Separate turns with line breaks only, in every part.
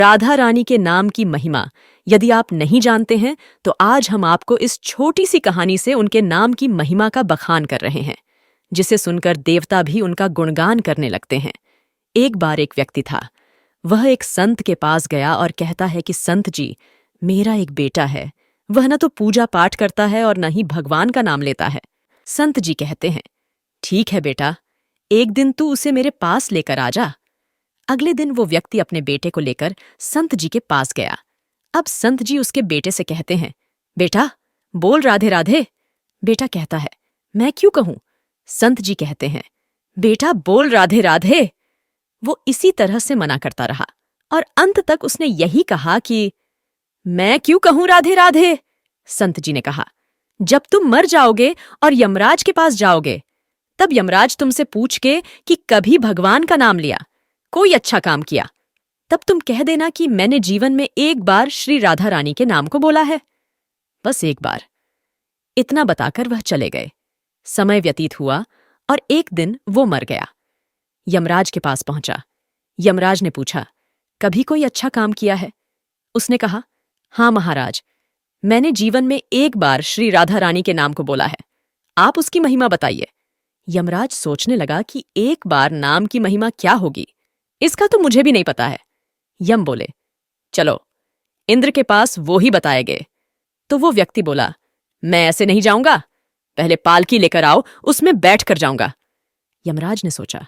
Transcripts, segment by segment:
राधा रानी के नाम की महिमा यदि आप नहीं जानते हैं तो आज हम आपको इस छोटी सी कहानी से उनके नाम की महिमा का बखान कर रहे हैं, जिसे सुनकर देवता भी उनका गुणगान करने लगते हैं। एक बार एक व्यक्ति था। वह एक संत के पास गया और कहता है कि संत जी, मेरा एक बेटा है। वह न तो पूजा पाठ करता है और न ही भगवान का नाम लेता है। संत जी कहते हैं, ठीक है बेटा, एक दिन तू उसे मेरे पास लेकर आ जा। अगले दिन वो व्यक्ति अपने बेटे को लेकर संत जी के पास गया। अब संत जी उसके बेटे से कहते हैं, बेटा बोल राधे राधे। बेटा कहता है, मैं क्यों कहूं? संत जी कहते हैं, बेटा बोल राधे राधे। वो इसी तरह से मना करता रहा और अंत तक उसने यही कहा कि मैं क्यों कहूं राधे राधे। संत जी ने कहा, जब तुम मर जाओगे और यमराज के पास जाओगे, तब यमराज तुमसे पूछ के कि कभी भगवान का नाम लिया, कोई अच्छा काम किया, तब तुम कह देना कि मैंने जीवन में एक बार श्री राधा रानी के नाम को बोला है, बस एक बार। इतना बताकर वह चले गए। समय व्यतीत हुआ और एक दिन वो मर गया। यमराज के पास पहुंचा। यमराज ने पूछा, कभी कोई अच्छा काम किया है? उसने कहा, हाँ महाराज, मैंने जीवन में एक बार श्री राधा रानी के नाम को बोला है। आप उसकी महिमा बताइए। यमराज सोचने लगा कि एक बार नाम की महिमा क्या होगी, इसका तो मुझे भी नहीं पता है। यम बोले, चलो इंद्र के पास वो ही बताएंगे। तो वो व्यक्ति बोला, मैं ऐसे नहीं जाऊंगा, पहले पालकी लेकर आओ, उसमें बैठ कर जाऊंगा। यमराज ने सोचा,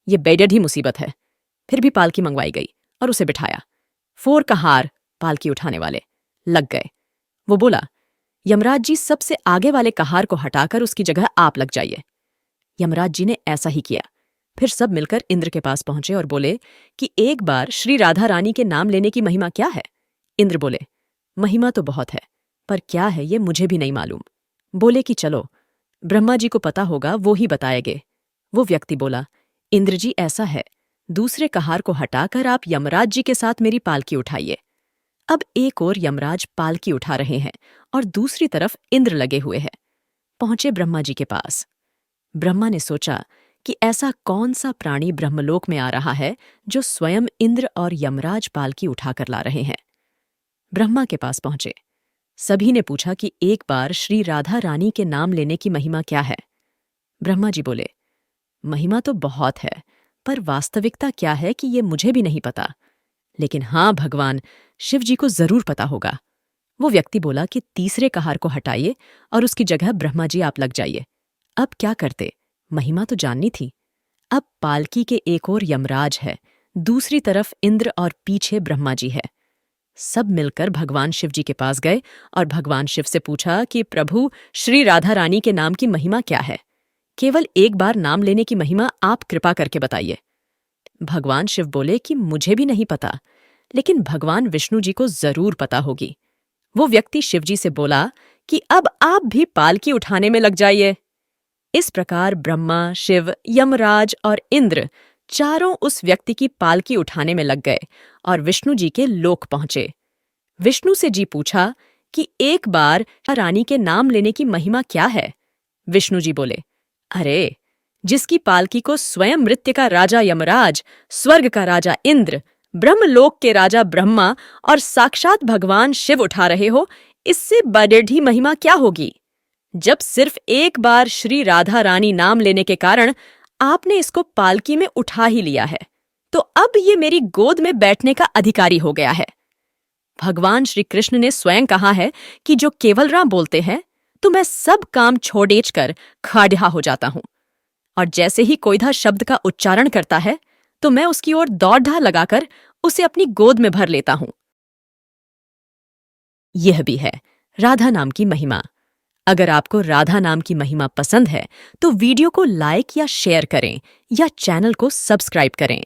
ये बेडड ही मुसीबत है। फिर भी पालकी मंगवाई गई और उसे बिठाया। 4 कहार पालकी उठाने वाले लग गए। वो बोला, यमराज जी, सबसे आगे वाले कहार को हटाकर उसकी जगह आप लग जाइए। यमराज जी ने ऐसा ही किया। फिर सब मिलकर इंद्र के पास पहुंचे और बोले कि एक बार श्री राधा रानी के नाम लेने की महिमा क्या है? इंद्र बोले, महिमा तो बहुत है, पर क्या है ये मुझे भी नहीं मालूम। बोले कि चलो, ब्रह्मा जी को पता होगा, वो ही बताएंगे। वो व्यक्ति बोला, इंद्र जी ऐसा है, दूसरे कहार को हटाकर आप यमराज जी के साथ मेरी पालकी उठाइए। अब एक ओर यमराज पालकी उठा रहे हैं और दूसरी तरफ इंद्र लगे हुए हैं। पहुंचे ब्रह्मा जी के पास। ब्रह्मा ने सोचा कि ऐसा कौन सा प्राणी ब्रह्मलोक में आ रहा है जो स्वयं इंद्र और यमराज पालकी उठाकर ला रहे हैं। ब्रह्मा के पास पहुंचे। सभी ने पूछा कि एक बार श्री राधा रानी के नाम लेने की महिमा क्या है? ब्रह्मा जी बोले, महिमा तो बहुत है, पर वास्तविकता क्या है कि ये मुझे भी नहीं पता, लेकिन हाँ, भगवान शिव जी को जरूर पता होगा। वो व्यक्ति बोला कि तीसरे कहार को हटाइए और उसकी जगह ब्रह्मा जी आप लग जाइए। अब क्या करते? महिमा तो जाननी थी। अब पालकी के एक ओर यमराज है, दूसरी तरफ इंद्र और पीछे ब्रह्मा जी है। सब मिलकर भगवान शिव जी के पास गए और भगवान शिव से पूछा कि प्रभु, श्री राधा रानी के नाम की महिमा क्या है? केवल एक बार नाम लेने की महिमा आप कृपा करके बताइए। भगवान शिव बोले कि मुझे भी नहीं पता, लेकिन भगवान विष्णु जी को जरूर पता होगी। वो व्यक्ति शिव जी से बोला कि अब आप भी पालकी उठाने में लग जाइए। इस प्रकार ब्रह्मा, शिव, यमराज और इंद्र चारों उस व्यक्ति की पालकी उठाने में लग गए और विष्णु जी के लोक पहुंचे। विष्णु से जी पूछा कि एक बार रानी के नाम लेने की महिमा क्या है? विष्णु जी बोले, अरे, जिसकी पालकी को स्वयं मृत्यु का राजा यमराज, स्वर्ग का राजा इंद्र, ब्रह्मलोक के राजा ब्रह्मा और साक्षात भगवान शिव उठा रहे हो, इससे बड़ी महिमा क्या होगी? जब सिर्फ एक बार श्री राधा रानी नाम लेने के कारण आपने इसको पालकी में उठा ही लिया है, तो अब ये मेरी गोद में बैठने का अधिकारी हो गया है। भगवान श्री कृष्ण ने स्वयं कहा है कि जो केवल राम बोलते हैं तो मैं सब काम छोड़ेच कर खाड़ा हो जाता हूं, और जैसे ही कोई शब्द का उच्चारण करता है तो मैं उसकी ओर दौड़ लगाकर उसे अपनी गोद में भर लेता हूं। यह भी है राधा नाम की महिमा। अगर आपको राधा नाम की महिमा पसंद है तो वीडियो को लाइक या शेयर करें या चैनल को सब्सक्राइब करें।